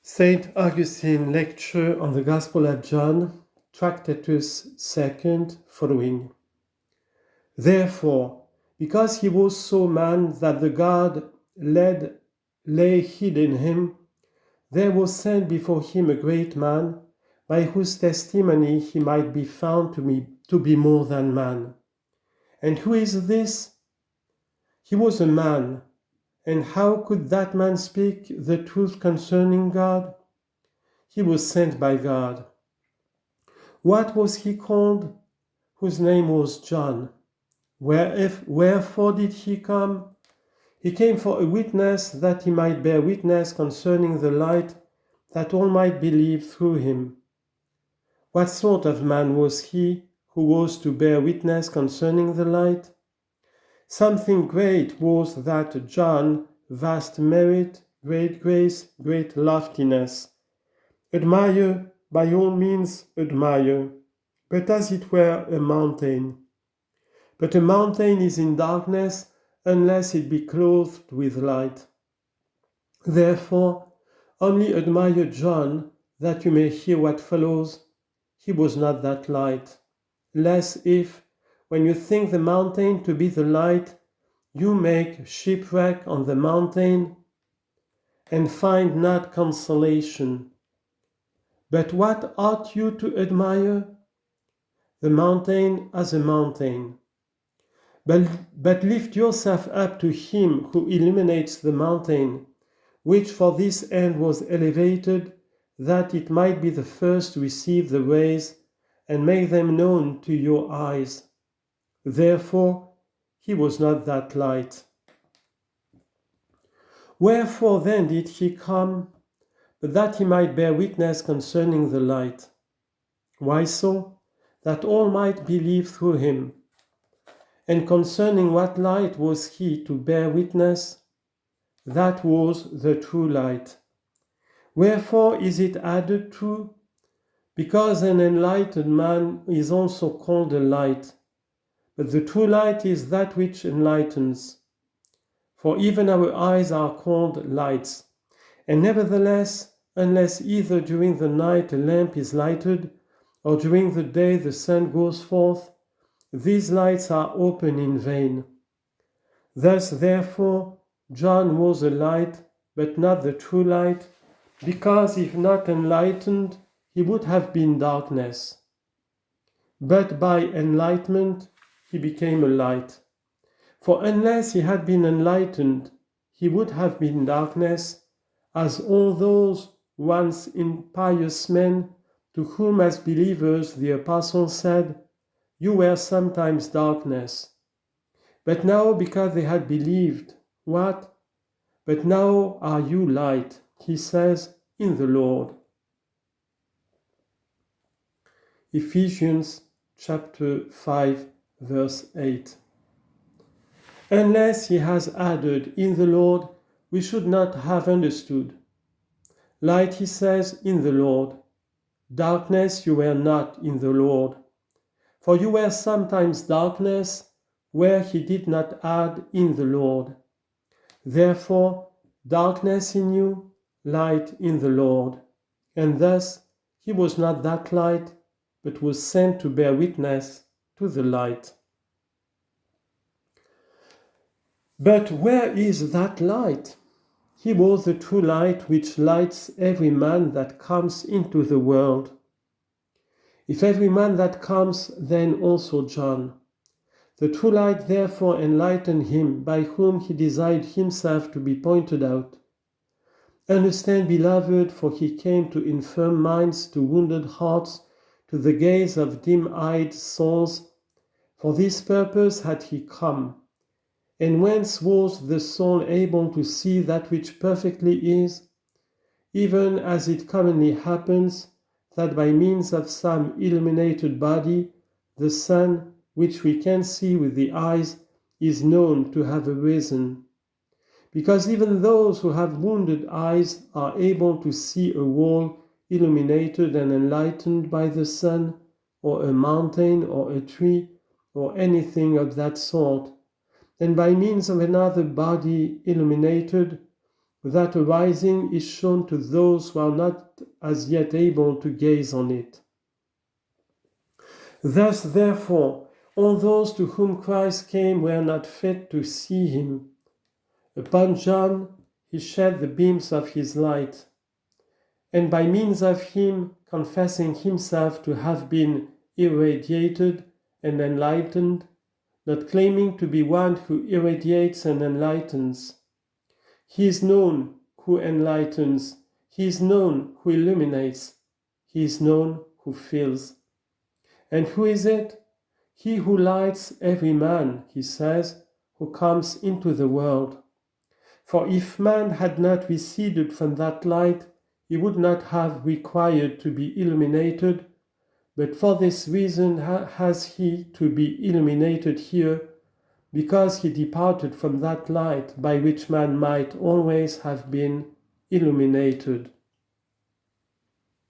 Saint Augustine lecture on the Gospel of John, Tractatus 2nd, following. Therefore, because he was so man that the God lay hid in him, there was sent before him a great man, by whose testimony he might be found to be more than man. And who is this? He was a man, and how could that man speak the truth concerning God? He was sent by God. What was he called? Whose name was John. Wherefore did he come? He came for a witness, that he might bear witness concerning the light, that all might believe through him. What sort of man was he who was to bear witness concerning the light? Something great was that John, vast merit, great grace, great loftiness. Admire, by all means admire, but as it were a mountain. But a mountain is in darkness unless it be clothed with light. Therefore, only admire John, that you may hear what follows. He was not that light. Lest if, when you think the mountain to be the light, you make shipwreck on the mountain, and find not consolation. But what ought you to admire? The mountain as a mountain. But lift yourself up to him who illuminates the mountain, which for this end was elevated, that it might be the first to receive the rays and make them known to your eyes. Therefore, he was not that light. Wherefore then did he come? But that he might bear witness concerning the light. Why so? That all might believe through him. And concerning what light was he to bear witness? That was the true light. Wherefore is it added true? Because an enlightened man is also called a light. But the true light is that which enlightens. For even our eyes are called lights. And nevertheless, unless either during the night a lamp is lighted, or during the day the sun goes forth, these lights are open in vain. Thus, therefore, John was a light, but not the true light, because if not enlightened, he would have been darkness. But by enlightenment, he became a light. For unless he had been enlightened, he would have been darkness, as all those once impious men, to whom as believers the apostle said, you were sometimes darkness. But now, because they had believed, what? But now are you light, he says, in the Lord. Ephesians chapter 5, verse 8. Unless he has added, in the Lord, we should not have understood. Light, he says, in the Lord. Darkness you were not in the Lord. For you were sometimes darkness, where he did not add in the Lord. Therefore, darkness in you, light in the Lord. And thus he was not that light, but was sent to bear witness to the light. But where is that light? He was the true light which lights every man that comes into the world. If every man that comes, then also John. The true light therefore enlightened him, by whom he desired himself to be pointed out. Understand, beloved, for he came to infirm minds, to wounded hearts, to the gaze of dim-eyed souls. For this purpose had he come. And whence was the soul able to see that which perfectly is? Even as it commonly happens, that by means of some illuminated body, the sun, which we can see with the eyes, is known to have arisen. Because even those who have wounded eyes are able to see a wall illuminated and enlightened by the sun, or a mountain, or a tree, or anything of that sort, and by means of another body illuminated, that a rising is shown to those who are not as yet able to gaze on it. Thus, therefore, all those to whom Christ came were not fit to see him. Upon John he shed the beams of his light, and by means of him, confessing himself to have been irradiated and enlightened, not claiming to be one who irradiates and enlightens. He is known who enlightens, he is known who illuminates, he is known who fills. And who is it? He who lights every man, he says, who comes into the world. For if man had not receded from that light, he would not have required to be illuminated, but for this reason has he to be illuminated here, because he departed from that light by which man might always have been illuminated.